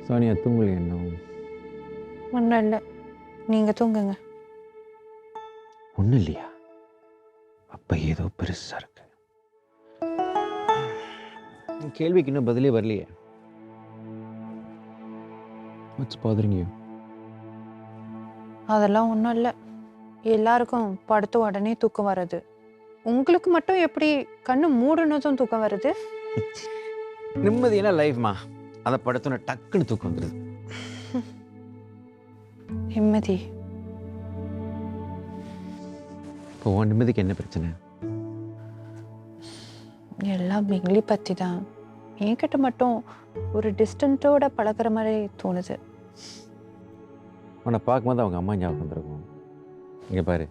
சோனியா தூங்கலையா இன்னும்? ஒன்றும் இல்லை, நீங்கள் தூங்குங்க. ஒன்றும் இல்லையா? அப்போ ஏதோ பெருசாக இருக்கு. கேள்விக்கு இன்னும் பதிலே வரலையே. What's bothering you? அதெல்லாம் ஒன்றும் இல்லை. எல்லாருக்கும் படுத்த உடனே தூக்கம் வருது. உங்களுக்கு மட்டும் எப்படி கண்ணு மூடுனதும் தூக்கம் வருது? நிம்மதியான லைஃப்மா, அதை படுத்தோன்னே டக்குன்னு தூக்கம் வந்துடுது. நிம்மதி? இப்போ உன் நிம்மதிக்கு என்ன பிரச்சனை? எல்லாம் மிங்கிலி பற்றி தான். என்கிட்ட மட்டும் ஒரு டிஸ்டன்ட்டோட பழகுற மாதிரி தோணுது. உன்னை பார்க்கும்போது அவங்க அம்மா ஞாபகம் வந்துருக்கும். இங்கே பாரு,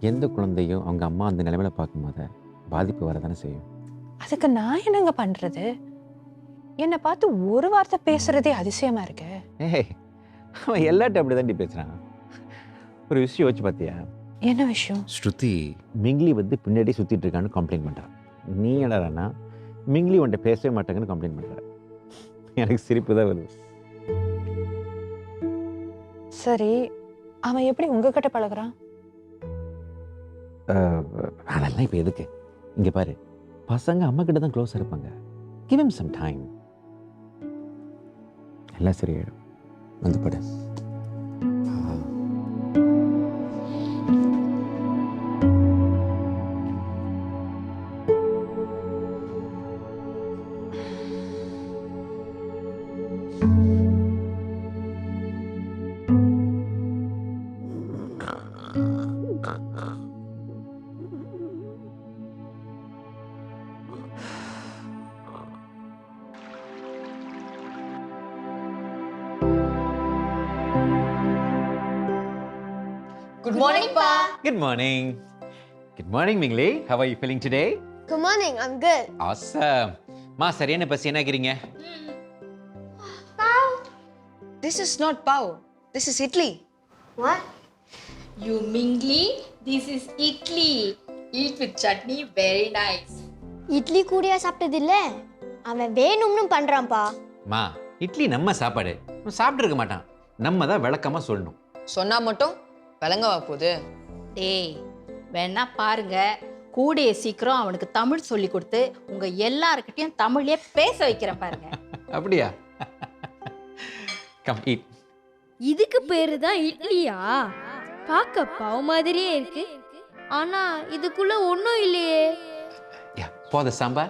எந்த குழந்தையும் அவங்க அம்மா அந்த நிலைமையில பார்க்கும்போது பாதிப்பு வரதானே செய்யும். அதுக்கு நான் என்னங்க பண்ணுறது? என்னை பார்த்து ஒரு வார்த்தை பேசுறதே அதிசயமா இருக்கு. ஏய், அவன் எல்லாட்டும் அப்படி தாண்டி பேசுகிறான். ஒரு விஷயம் வச்சு பார்த்தியா? என்ன விஷயம்? ஸ்ருதி மிங்கிலி வந்து பின்னாடி சுற்றிட்டு இருக்கான்னு கம்ப்ளைண்ட் பண்ணுறான். நீ என்னடான்னா மிங்கிலி உன்கிட்ட பேசவே மாட்டாங்கன்னு கம்ப்ளைண்ட் பண்ணுற. எனக்கு சிரிப்பு தான் வருது. சரி, அவன் எப்படி உங்ககிட்ட பழகுறான்? அதெல்லாம் இப்போ எதுக்கு? இங்கே பாரு, பசங்க அம்மா கிட்ட தான் க்ளோஸாக இருப்பாங்க. கிவ் ஹிம் சம் டைம், எல்லாம் சரியாயிடும். வந்து படு. Good morning, Pa. Good morning. Good morning, Mingli. How are you feeling today? Good morning, I'm good. Awesome. மா, சரியான பசி என்ன ஆகிறீங்க? This is not pao. This is idli. What? You Mingli, this is idli. Eat with chutney, very nice. Idli கூடியா சாப்பிட்டது இல்ல? அவன் வேணும்னு பண்றான்ப்பா. மா, இட்லி நம்ம சாப்பாடு. சாப்பிட்டு இருக்க மாட்டான். நம்ம தான் விளக்கமா சொல்லணும். சொன்னா மட்டும் விளங்கவா போகுது? டேய், வேணா பாருங்க, கூடிய சீக்கிரம் அவனுக்கு தமிழ் சொல்லி கொடுத்து உங்க எல்லார்கிட்டயும் தமிழ்லயே பேச வைக்கிறேன் பாருங்க. அப்படியா? Come eat. இதுக்கு பேரு தான் இட்லியா? பார்க்க பாவ மாதிரியே இருக்கு, ஆனா இதுக்குள்ள ஒண்ணும் இல்லையே. Yeah, for the sambar.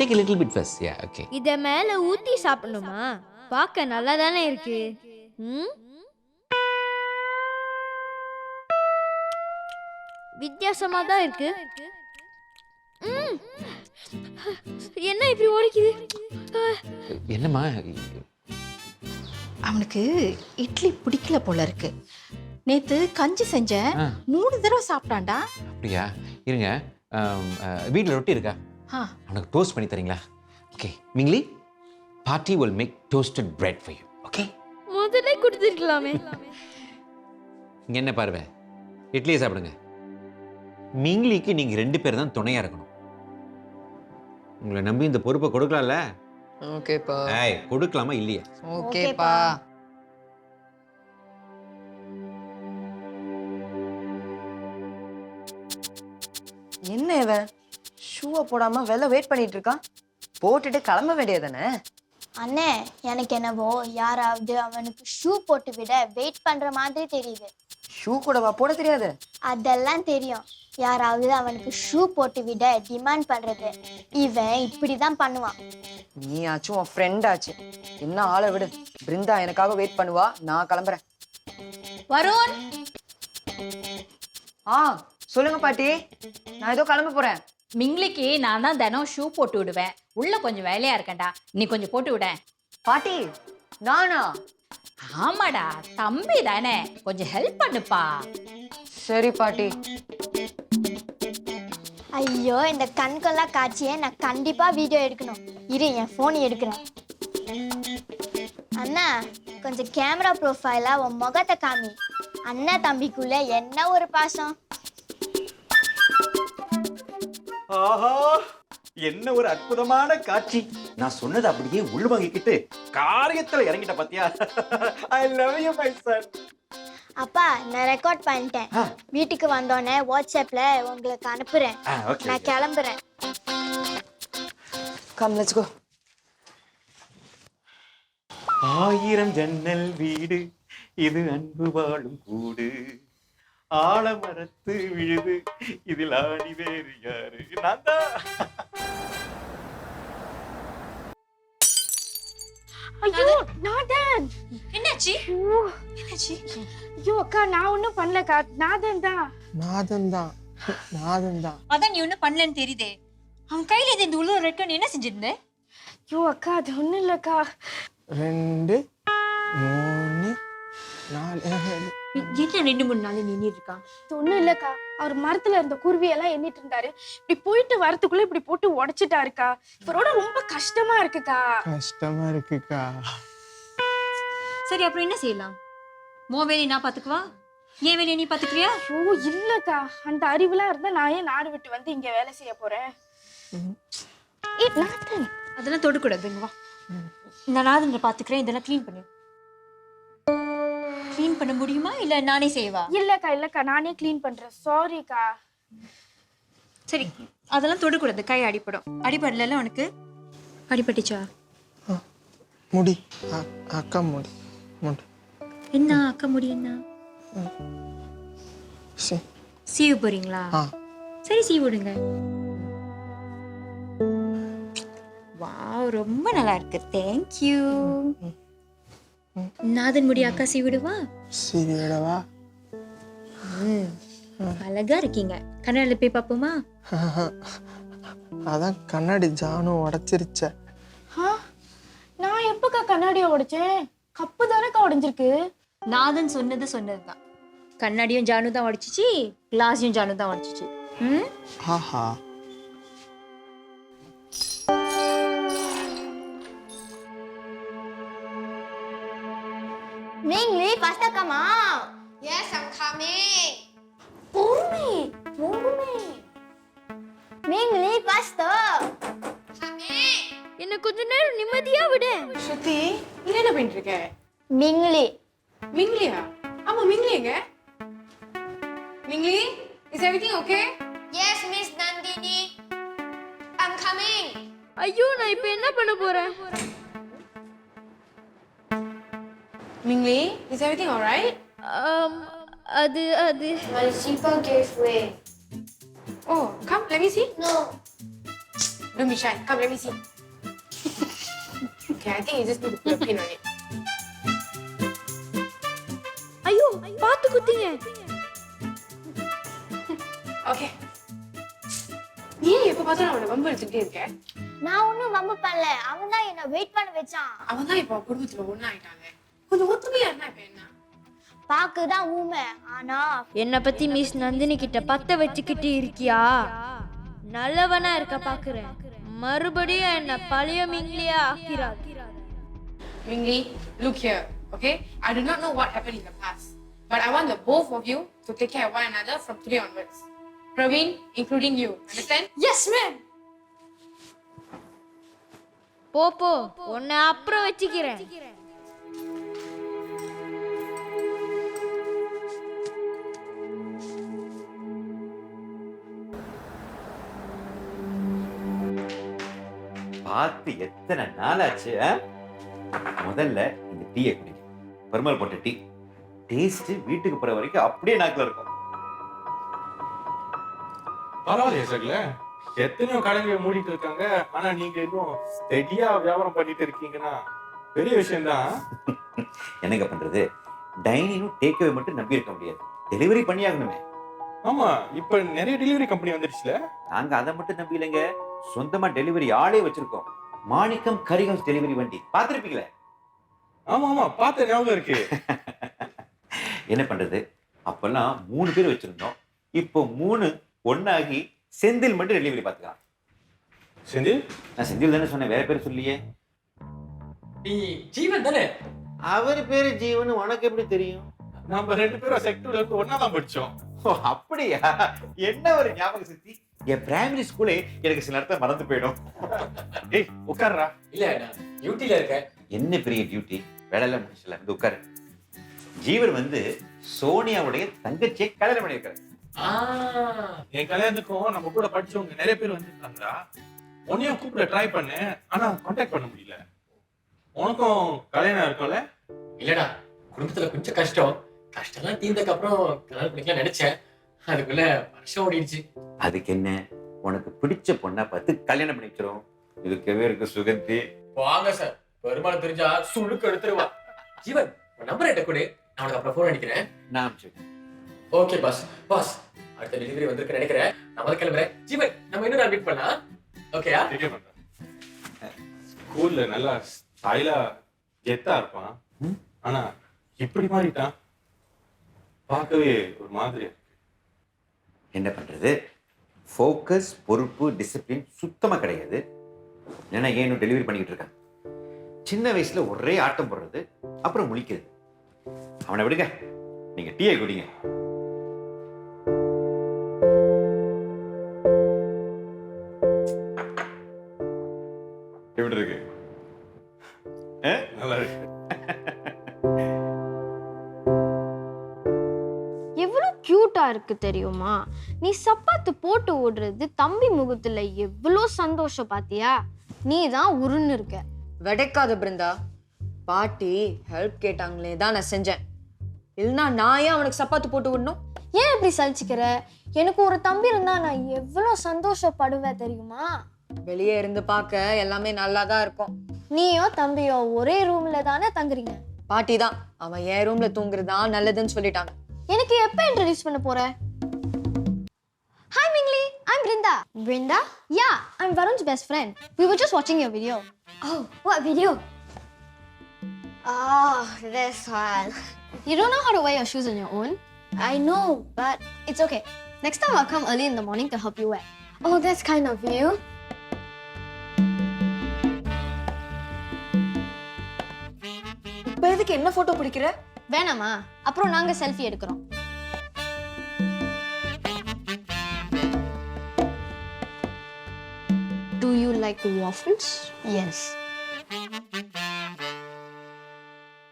Take a little bit first. Yeah, okay. இத மேல ஊத்தி சாப்பிடணுமா? பார்க்க நல்லா தானே இருக்கு. வித்தியாசமா தான் இருக்கு. என்ன இப்படி ஓடிக்குது? என்னம்மா? அவனுக்கு இட்லி பிடிக்கல போல இருக்கு. நேத்து கஞ்சி செஞ்ச 3 தடவை சாப்பிட்டான்டா. அப்படியா? இருங்க, வீட்டில் ரொட்டி இருக்கா? அவனுக்கு டோஸ்ட் பண்ணி தரீங்களா? Okay Mingli, party will make toasted bread for you. Okay, முதல்ல கொடுத்துருக்கலாமே. இங்க என்ன பார்வை, இட்லியை சாப்பிடுங்க. மிங்லிக்கு நீங்க 2 பேர் தான் துணையா இருக்கணும். உங்களை நம்பி இந்த பொறுப்பை கொடுக்கலாம்ல? ஓகேப்பா. ஏய், கொடுக்கலாமா இல்லையா? ஓகேப்பா. என்ன இவன் ஷூவை போடாம வெளில வெயிட் பண்ணிட்டு இருக்கான்? போட்டுட்டு கிளம்ப வேண்டியதானே? அண்ணே, எனக்கு என்னவோ யாராவது அவனுக்கு ஷூ போட்டு விட வெயிட் பண்ற மாதிரி தெரியுது. ஷூ கூடவா போட தெரியாது? அதெல்லாம் தெரியும். யாராவது அவனுக்கு ஷூ போட்டு விட டிமாண்ட் பண்றது. இவன் இப்படிதான் பண்ணுவான். நீ ஆச்சும் உன் ஃப்ரெண்ட் ஆச்சு. என்ன ஆளை விடு. பிருந்தா எனக்காக வெயிட் பண்ணுவா, நான் கிளம்புறேன். வருண், சொல்லுங்க பாட்டி, நான் ஏதோ கிளம்ப போறேன். மிங்லிக்கு நான் தான் தினம் ஷூ போட்டு விடுவேன். உள்ள கொஞ்சம் வேலையா இருக்கேன்டா, நீ கொஞ்சம் போட்டு விட. பாட்டி, நானா? ஆமாடா, தம்பி தானே, கொஞ்சம் ஹெல்ப் பண்ணுப்பா. சரி பாட்டி. ஐயோ, இந்த கண்கொள்ளா காட்சியை நான் கண்டிப்பா வீடியோ எடுக்கணும். இரு, என் போன் எடுக்கிறேன். அண்ணா, கொஞ்சம் கேமரா ப்ரொஃபைலா உன் முகத்தை காமி. அண்ணா தம்பிக்குள்ள என்ன ஒரு பாசம். ஆஹா, என்ன ஒரு அற்புதமான காட்சி. நான் சொன்னது அப்படியே உள்வாங்கிக்கிட்டு காரியத்துல இறங்கிட்ட பாத்தியா? I love you my son. அப்பா நான் ரெக்கார்ட் பண்ணிட்டேன். வீட்டுக்கு வந்தோடனே வாட்ஸ்அப்ல உங்களுக்கு அனுப்புறேன். ஓகே. நான் கிளம்புறேன். Come let's go. 1000 ஜன்னல் வீடு இது அன்பு வாழும் கூடு, ஆலமரத்து விழுது இதில் ஆடி வேறு யாரு? நான் தான். ஐயோ நாதன் என்னாச்சு? என்னாச்சு? ஐயோ அக்கா நான் ஒன்றும் பண்ணலக்கா. நாதன் தான். நாதன் தான். அதான் நீ ஒன்றும் பண்ணலன்னு தெரியுதே. அவன் கையில இது இந்த உள்ள ரெட்கன் என்ன செஞ்சிருந்த? ஐயோ அக்கா அது ஒன்றும் இல்லைக்கா. 2 3 4 என்ன 2-3 நாள் நின்று இருக்கான்? அது ஒன்றும் இல்லைக்கா. அவர் மரத்துல இருந்த குருவியெல்லாம் எண்ணிட்டு இருந்தாரு. இப்படி போயிட்டு வரத்துக்குள்ள இப்படி போட்டு உடைச்சிட்டாருக்கா. இவரோட ரொம்ப கஷ்டமா இருக்குக்கா. கஷ்டமா இருக்குக்கா. சரி அப்புறம் என்ன செய்யலாம்? மோ வேலையை நான் பாத்துக்குவா, ஏன் வேலையை நீ பாத்துக்கிறியா? ஐயோ இல்லக்கா, அந்த அறிவுலாம் இருந்தா நான் ஏன் நாடு விட்டு வந்து இங்க வேலை செய்ய போறேன்? நாதன் அதெல்லாம் தொடுக்கூடாதுங்க. வா, நான் நாதனை பாத்துக்கிறேன். இதெல்லாம் க்ளீன் பண்ணு. க்ளீன் பண்ண முடியுமா இல்ல நானே செய்வா? இல்லக்கா நானே க்ளீன் பண்றேன். சாரிக்கா. சரி அதெல்லாம் தொடுக்கூடாது, கை அடிபடும். அடிபடல உனக்கு? அடிபட்டுச்சா? முடி அக்கா முடி. என்ன அக்கா முடி என்ன? சீவு போறீங்களா? சரி சீவு விடுங்க. வாவ் ரொம்ப நல்லா இருக்கு. Thank you. நாதன் முடி அக்கா சீவிடுவா? சீவிடவா? அழகா இருக்கீங்க. கண்ணாடில போய் பாப்போமா? அதான் கண்ணாடி ஜானு உடைச்சிருச்ச. நான் எப்பக்கா கண்ணாடியை உடைச்சேன்? கப்பு தானேக்கா உடைஞ்சிருக்கு. நாதன் சொன்னதுதான். கண்ணாடியும் ஜானு தான் உடைச்சிச்சு, கிளாஸையும் ஜானு தான் உடைச்சிச்சு. ஆஹா. Mingli, faster come out. Yes, I'm coming. Mungumi. Mingli, faster. Coming. என்ன கொஞ்ச நேரம் நிம்மதியா விடு. ஸ்ருதி, நீ என்ன பண்ணிட்டு இருக்க? Mingli. மிங்லியா? ஆமா மிங்லிங்க. Mingli, is everything okay? Yes, Miss Nandini. I'm coming. ஐயோ நான் இப்போ என்ன பண்ண போறேன்? Mingli, is everything all right? அது My zipper gave way. Oh, come, let me see. No. Don't be shy. Come, let me see. Okay, I think you just need to put a pin on it. ஐயோ பாத்து குத்திங்க. Okay. நீ எப்ப பார்த்தாலும் அவனை வம்பு எடுத்துக்கிட்டே இருக்க? நான் ஒன்னும் வம்பு பண்ணல. அவன் தான் என்ன வெயிட் பண்ண வச்சான். அவன் தான் இப்போ குடும்பத்துல ஒண்ணாயிட்டாங்க. கொஞ்சம் ஒத்துமையா இருந்தா இப்ப என்ன? பாக்குதான் ஊமை. ஆனா என்ன பத்தி மிஸ் நந்தினி கிட்ட பத்த வச்சுக்கிட்டு இருக்கியா? நல்லவனா இருக்க பாக்குறேன். மறுபடியும் என்ன பழைய மிங்லியா ஆக்கிறார். Mingli, look here, okay? I do not know what happened in the past, but I want the both of you to take care of one another from today onwards. Praveen, including you. Understand? Yes, ma'am. போ உன்னை அப்புறம் வச்சுக்கிறேன். பார்த்து எத்தனை நாளாச்சு? முதல்ல இந்த டீயை குடிங்க. பெருமாள் போட்ட டீ டேஸ்ட் வீட்டுக்கு போற வரைக்கும் அப்படியே நாக்குல இருக்கும். பரவாயில்லையா சகல? எத்தனையோ கடைங்க மூடிட்டு இருக்காங்க, ஆனா நீங்க இன்னும் ஸ்டெடியா வியாபாரம் பண்ணிட்டு இருக்கீங்கன்னா பெரிய விஷயம் தான். என்னங்க பண்றது? டைனிங்கும் டேக்அவே மட்டும் நம்பி இருக்க முடியாது, டெலிவரி பண்ணி ஆகணுமே. ஆமா, இப்ப நிறைய டெலிவரி கம்பெனி வந்துருச்சுல. நாங்க அதை மட்டும் நம்பி இல்லைங்க, சொந்தமா டெலிவரி ஆளே வச்சிருக்கோம். மாணிக்கம் கரி ஹவுஸ் டெலிவரி வண்டி பாத்திருப்பீங்களே? ஆமா பார்த்த ஞாபகம் இருக்கு. என்ன பண்றது, அப்பெல்லாம் 3 பேர் வச்சிருந்தோம், இப்போ 3 ஒன்னாகி செந்தில் மட்டும் டெலிவரி பாத்துக்கலாம். செந்தில்? நான் செந்தில் தானே சொன்னேன், வேற பேர் சொல்லியே. நீ ஜீவன் தானே? அவர் பேரு ஜீவன், உனக்கு எப்படி தெரியும்? நம்ம 2 பேரும் செக்டர்ல இருந்து ஒண்ணா தான் படிச்சோம். ஓ அப்படியா? என்ன ஒரு ஞாபகம் சக்தி. என் பிரைமரி ஸ்கூலே எனக்கு சில நேரத்தை மறந்து போயிடும். ஏய் உட்கார்றா. இல்ல நான் டியூட்டில இருக்கேன். என்ன பெரிய டியூட்டி? வேலையெல்லாம் முடிச்சல, வந்து உட்காரு. ஜீவர் வந்து சோனியாவுடைய தங்கச்சியை கல்யாணம் பண்ணியிருக்காரு. என் கல்யாணத்துக்கும் நம்ம கூட படிச்சவங்க நிறைய பேர் வந்துருக்காங்கடா. உன்னையும் கூப்பிட ட்ரை பண்ணேன், ஆனா கான்டாக்ட் பண்ண முடியல. உனக்கும் கல்யாணம் இருக்கும்ல? இல்லடா, குடும்பத்துல கொஞ்சம் கஷ்டம்லாம் தீர்ந்ததுக்கு அப்புறம் கல்யாணம் பண்ணிக்கலாம் நினைச்சேன். அதுக்குள்ள வருஷம் ஓடிடுச்சு. அதுக்கு என்ன, உனக்கு பிடிச்ச பொண்ணா பார்த்து கல்யாணம் பண்ணிக்கிறோம். இருக்கவே இருக்கு சுகந்தி. வாங்க சார், பெருமாள் தெரிஞ்சா சுழுக்கு எடுத்துருவா. ஜீவன் நம்பர் என்கிட்ட கொடு, நான் உனக்கு அப்புறம் போன் அடிக்கிறேன். நான் ஓகே பாஸ். பாஸ் அடுத்த டெலிவரி வந்திருக்கு நினைக்கிறேன். நான் வந்து கிளம்புறேன். ஜீவன் நம்ம இன்னும் மீட் பண்ணலாம். ஓகேயா? ஸ்கூல்ல நல்லா ஸ்டைலா கெத்தா இருப்பான், ஆனா இப்படி மாறிட்டான். பார்க்கவே ஒரு மாதிரி. என்ன பண்றது, ஃபோக்கஸ், பொறுப்பு, டிசிப்ளின் சுத்தமா கிடையாது. ஏன்னா ஏன் டெலிவரி பண்ணிக்கிட்டு இருக்கான். சின்ன வயசுல ஒரே ஆட்டம் போடுறது, அப்புறம் முழிக்கிறது. அவனை விடுங்க, நீங்க டீயை குடிங்க. எப்படி இருக்கு? நல்லா இருக்கு. எவ்வளவு கியூட்டா இருக்கு தெரியுமா? நீ சப்பாத்து போட்டு ஓடுறது தம்பி முகத்துல எவ்வளவு சந்தோஷம் பாத்தியா? நீ தான் உருன்னு இருக்க. வெடைக்காத பிருந்தா, பாட்டி ஹெல்ப் கேட்டாங்களே தான் நான் செஞ்சேன். இல்லைன்னா நான் ஏன் அவனுக்கு சப்பாத்து போட்டு விடணும்? ஏன் இப்படி சலிச்சுக்கிற? எனக்கு ஒரு தம்பி இருந்தா நான் எவ்வளவு சந்தோஷப்படுவேன் தெரியுமா? வெளியே இருந்து பார்க்க எல்லாமே நல்லா தான் இருக்கும். நீயோ தம்பியோ ஒரே ரூம்ல தானே தங்குறீங்க. பாட்டி தான் அவன் என் ரூம்ல தூங்குறதா நல்லதுன்னு சொல்லிட்டாங்க. எனக்கு எப்ப இன்ட்ரோடியூஸ் பண்ண போற? Hi Mingli, I'm Brinda. Brinda? Yeah, I'm Varun's best friend. We were just watching your video. Oh, what video? Oh, this one. You don't know how to wear your shoes on your own? I know, but it's okay. Next time I'll come early in the morning to help you wear. Oh, that's kind of you. இப்ப எதுக்கு என்ன photo பிடிக்கிற? வேணாமா? அப்புறம் நாங்க selfie எடுக்கிறோம். Do you like waffles? Yes.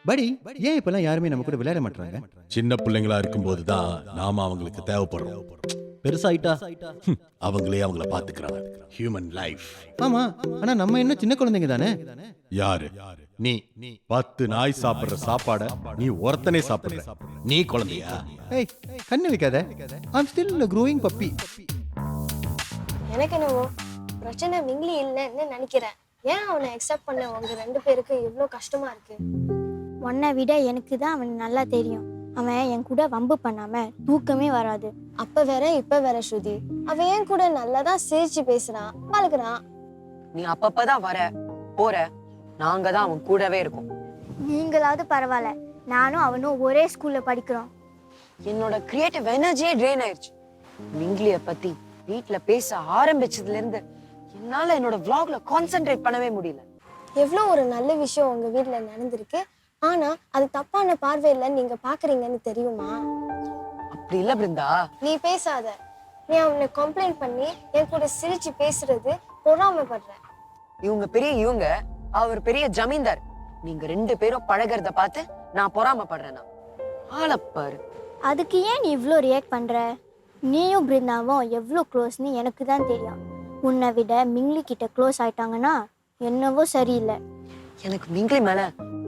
படி, ஏன் இப்பெல்லாம் யாருமே நம்ம கூட விளையாட மாட்டாங்க? சின்ன பிள்ளைங்களா இருக்கும்போது தான் நாம அவங்களுக்கு தேவைப்படுறோம். பெருசாயிட்டா அவங்களே அவங்கள பாத்துக்கிறாங்க. Human life. ஆமா, ஆனா நம்ம என்ன சின்ன குழந்தைங்க தானே? யாரு நீ? 10 நாய் சாப்பிடுற சாப்பாட நீ ஒருத்தனே சாப்பிடுற. நீ குழந்தையா? ஏய், கண்ணு வைக்காத. I'm still a growing puppy. எனக்கு என்னவோ பிரச்சனை மிங்லி இல்லைன்னு நினைக்கிறேன். ஏன் அவனை அக்செப்ட் பண்ண உங்க 2 பேருக்கு இவ்வளோ கஷ்டமா இருக்கு? உன்னை விட எனக்கு தான் அவன் நல்லா தெரியும். அவன் என் கூட வம்பு பண்ணாம தூக்கமே வராது. அப்ப வேற இப்ப வேற ஸ்ருதி. அவன் என் கூட நல்லா தான் சிரிச்சு பேசுறான், பழகுறான். நீ அப்பப்பதான் வர போற, நாங்க தான் அவன் கூடவே இருக்கோம். நீங்களாவது பரவாயில்ல, நானும் அவனும் ஒரே ஸ்கூல்ல படிக்கிறோம். என்னோட கிரியேட்டிவ் எனர்ஜியே ட்ரெயின் ஆயிடுச்சு. மிங்கிலிய பத்தி வீட்ல பேச ஆரம்பிச்சதுல இருந்து என்னால என்னோட vlogல கான்சென்ட்ரேட் பண்ணவே முடியல. எவ்வளோ ஒரு நல்ல விஷயம் உங்க வீட்ல நடந்திருக்கு. ஆனா அது தப்பான பார்வையில நீங்க பாக்குறீங்கன்னு தெரியுமா? அப்படி இல்ல பிருந்தா. நீ பேசாத. நீ அவனை கம்ப்ளைண்ட் பண்ணி என் கூட சிரிச்சு பேசுறது பொறாமைப்படுற. இவங்க பெரிய இவங்க, அவர் பெரிய ஜமீன்தார். நீங்க 2 பேரும் பழகிறத பார்த்து நான் பொறாமைப்படுறேனா? ஆளப்பாரு. அதுக்கு ஏன் நீ இவ்வளோ ரியாக்ட் பண்ற? நீயும் பிருந்தாவும் எவ்வளோ க்ளோஸ்னு எனக்கு தான் தெரியும். உன்னை விட மிங்லி கிட்ட க்ளோஸ் ஆயிட்டாங்கன்னா என்னவோ சரியில்லை. எனக்கு மிங்கிலி மேல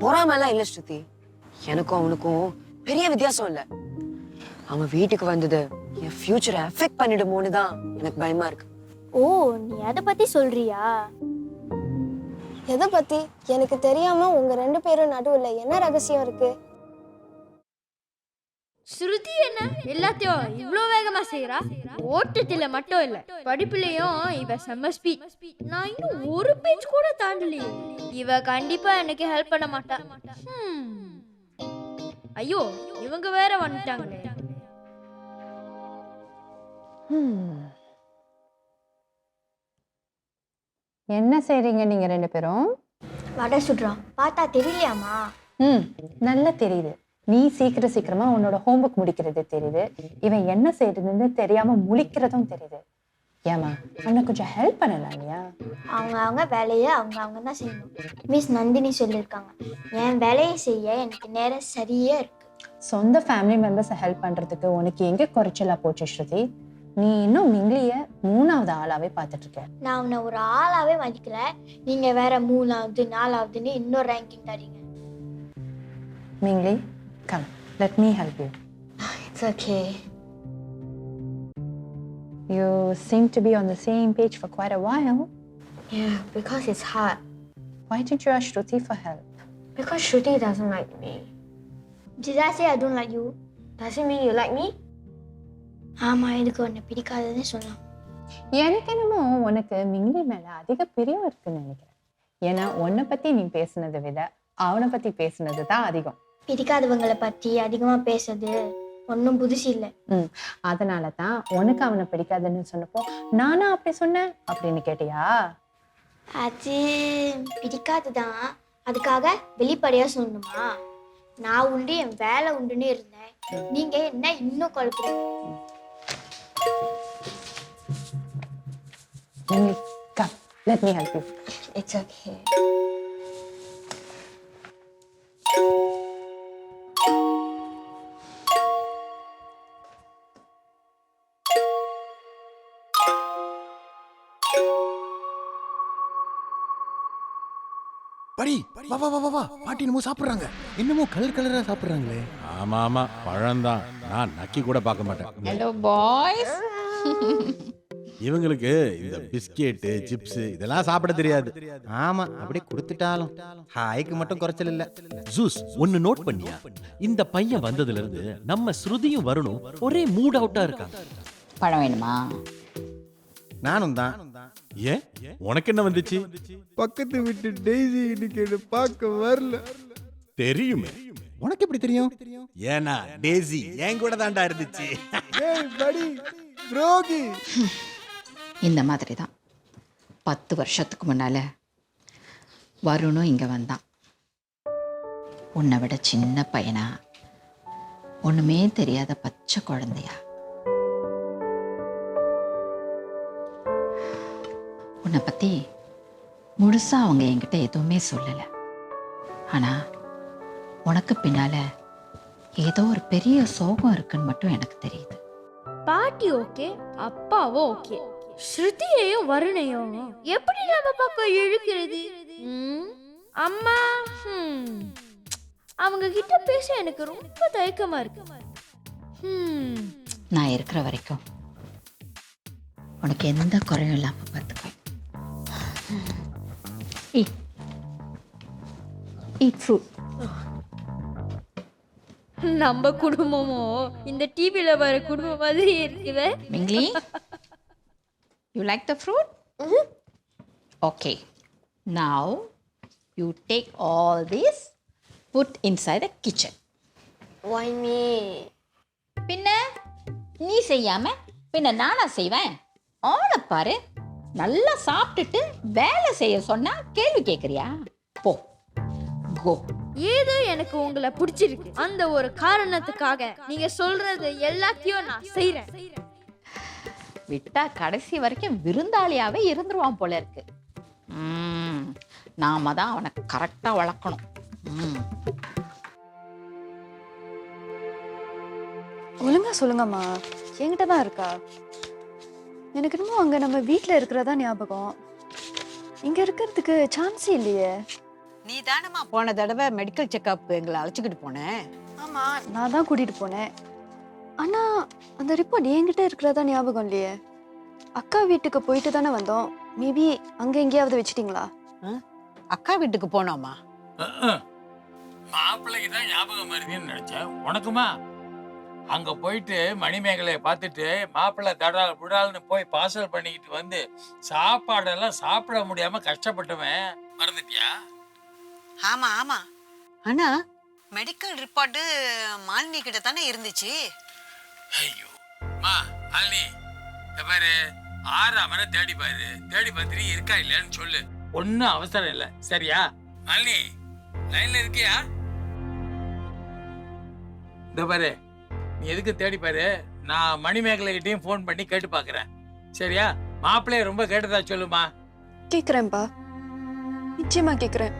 பொறாமைலாம் இல்ல ஸ்ருதி. எனக்கும் அவனுக்கும் பெரிய வித்தியாசம் இல்ல. அவன் வீட்டுக்கு வந்தது என் ஃபியூச்சரை அஃபெக்ட் பண்ணிடுமோன்னு தான் எனக்கு பயமா இருக்கு. ஓ, நீ அதை பத்தி சொல்றியா? எதை பத்தி? எனக்கு தெரியாம உங்க 2 பேரும் நடுவுல என்ன ரகசியம் இருக்கு? ஸ்ருதி என்ன எல்லாத்தையும் இவ்ளோ வேகமா செய்யறா? ஓட்டத்துல மட்டும் இல்ல, படிப்புலயும் இவ செம்ம ஸ்பீட். நான் இன்னும் ஒரு பேஜ் கூட தாண்டலையே. இவ கண்டிப்பா எனக்கு ஹெல்ப் பண்ண மாட்டா. ஐயோ, இவங்க வேற வந்துட்டாங்களே. என்ன செய்றீங்க நீங்க 2 பேரும்? வடை சுடுறான். பார்த்தா தெரியலையாமா? நல்லா தெரியுது. நீ சீக்கிரமா உன்னோட ஹோம்ஒர்க் முடிக்கிறது தெரியுது. இவன் என்ன செய்யறதுன்னு தெரியாம முழிக்கிறதும் தெரியுது. ஏமா அவனை கொஞ்சம் ஹெல்ப் பண்ணலாம் இல்லையா? அவங்க வேலையை அவங்க தான் செய்யணும். மிஸ் நந்தினி சொல்லியிருக்காங்க, என் வேலையை செய்ய எனக்கு நேரம் சரியா இருக்கு. சொந்த ஃபேமிலி மெம்பர்ஸை ஹெல்ப் பண்றதுக்கு உனக்கு எங்க குறைச்சலா போச்சு ஸ்ருதி? நீ இன்னும் மிங்கிலிய 3வது ஆளாவே பார்த்துட்டு இருக்க. நான் உன்னை ஒரு ஆளாவே மதிக்கல, நீங்க வேற 3வது 4வதுன்னு இன்னொரு ரேங்கிங் தரீங்க. Mingli, come, let me help you. It's okay. You seem to be on the same page for quite a while. Yeah, because it's hard. Why didn't you ask Shruti for help? Because Shruti doesn't like me. Did I say I don't like you? Does it mean you like me? ஆமா, எனக்கு உன்னை பிடிக்காதுன்னு சொல்லலாம். எனக்கு என்னமோ உனக்கு Mingli மேல அதிக பிரியம் இருக்குன்னு நினைக்கிறேன். ஏன்னா உன்னை பத்தி நீ பேசுனதை விட அவனை பத்தி பேசுனது தான் அதிகம். பிடிக்காதவங்களை பத்தி அதிகமா பேசுறது ஒன்றும் புதுசு இல்லை. அதனால தான் உனக்கு அவனை பிடிக்காதுன்னு சொன்னப்போ நானா அப்படி சொன்னேன் அப்படின்னு கேட்டியா? அது பிடிக்காதுதான், அதுக்காக வெளிப்படையா சொல்லணுமா? நான் உண்டு என் வேலை உண்டுன்னு இருந்தேன், நீங்க என்ன இன்னும் குழப்பறீங்க. Come, let me help you. It's okay. படி வா வா வா வா வா பாட்டி என்னமோ சாப்பிடுறாங்க. என்னமோ கலர் கலரா சாப்பிடுறாங்களே. ஆமா ஆமா பழம்தான். நான் நக்கி கூட பார்க்க மாட்டேன். Hello boys. இவங்களுக்கு இந்த பிஸ்கெட் சிப்ஸ் இதெல்லாம் சாப்பிட தெரியாது. ஆமா அப்படியே கொடுத்துட்டாலும் ஹாய்க்கு மட்டும் குறைச்சல் இல்ல. ஜூஸ் ஒன்னு நோட் பண்ணியா? இந்த பையன் வந்ததுல இருந்து நம்ம ஸ்ருதியும் வரணும் ஒரே மூட் அவுட்டா இருக்காங்க. பழம் வேணுமா? நானும் தான். ஏன் உனக்கு என்ன வந்துச்சு? பக்கத்து வீட்டு டெய்ஸி இன்னைக்கு பார்க்க வரல. தெரியுமே. உனக்கு எப்படி தெரியும்? ஏன்னா டேசி என் கூட தான்டா இருந்துச்சு. ஏய் படி ரோகி. இந்த மாதிரி தான் 10 வருஷத்துக்கு முன்னால வருணும் இங்க வந்தான். உன்னை விட சின்ன பையனா, ஒண்ணுமே தெரியாத பச்சை குழந்தையா. உன்னை பத்தி முழுசா அவங்க என்கிட்ட எதுவுமே சொல்லல. ஆனா உனக்கு பின்னால ஏதோ ஒரு பெரிய சோகம் இருக்குன்னு மட்டும் எனக்கு தெரியுது. பாட்டி ஓகே, அப்பாவும் ஓகே, ஸ்ருதியையும் வருணையும் எப்படி நம்ம பக்கம் இழுக்கிறது? அம்மா அவங்க கிட்ட பேச எனக்கு ரொம்ப தயக்கமா இருக்கு. நான் இருக்கிற வரைக்கும் உனக்கு எந்த குறையும் இல்லாம பார்த்துக்குவேன். Eat fruit. நம்ம குடும்பமும் இந்த டிவில வர குடும்பம் மாதிரி இருக்குவே. Mingli, you like the fruit? Okay. Now you take all this, put inside the kitchen. Why me? பின்ன நீ செய்யாம பின்ன நானா செய்வேன்? ஆளை பாரு, நல்லா சாப்பிட்டுட்டு வேலை செய்ய சொன்னா கேள்வி கேட்கறியா? போ, கோ. ஏதோ எனக்கு உங்களை பிடிச்சிருக்கு, அந்த ஒரு காரணத்துக்காக நீங்க சொல்றது எல்லாத்தையும் நான் செய்றேன். விட்டா கடைசி வரைக்கும் விருந்தாளியாவே இருந்துருவான் போல இருக்கு. நாம தான் அவனை கரெக்டா வளர்க்கணும். ஒழுங்கா சொல்லுங்கம்மா, என்கிட்ட தான் இருக்கா? எனக்கு இன்னும் அங்க நம்ம வீட்டில் இருக்கிறதா ஞாபகம். இங்க இருக்கிறதுக்கு சான்ஸே இல்லையே. நீ தானம்மா போன தடவை மெடிக்கல் செக்அப் எங்களை அழைச்சிக்கிட்டு போனேன். ஆமா, நான் தான் கூட்டிட்டு போனேன். ஆனா அந்த ரிப்போர்ட் என்கிட்ட இருக்கிறதா ஞாபகம் இல்லையே. அக்கா வீட்டுக்கு போயிட்டு தானே வந்தோம். மேபி அங்க எங்கேயாவது வச்சிட்டீங்களா? அக்கா வீட்டுக்கு போனோமா? மாப்பிள்ளைக்கு தான் ஞாபகம் வருதுன்னு நினைச்சேன். உனக்குமா? அங்க போயிட்டு மணிமேகலையை பார்த்துட்டு மாப்பிள்ளை தடால் புடால்னு போய் பார்சல் பண்ணிக்கிட்டு வந்து சாப்பாடெல்லாம் சாப்பிட முடியாம கஷ்டப்பட்டுவேன். மறந்துட்டியா? ஆமா ஆமா. ஆனா மெடிக்கல் ரிப்போர்ட் மாலினி கிட்ட தானே இருந்துச்சு. ஐயோ மா மாலினி, பாரு 6 மணி தேடி பாரு, தேடி பார்த்துட்டு இருக்கா இல்லையான்னு சொல்லு. ஒன்னும் அவசரம் இல்லை, சரியா? மாலினி லைன்ல இருக்கியா? இந்த பாரு, நீ எதுக்கு தேடி பாரு, நான் மணிமேகலை கிட்டையும் ஃபோன் பண்ணி கேட்டு பார்க்குறேன், சரியா? மாப்பிள்ளைய ரொம்ப கேட்டதா சொல்லுமா. கேட்குறேன்ப்பா, நிச்சயமா கேட்குறேன்.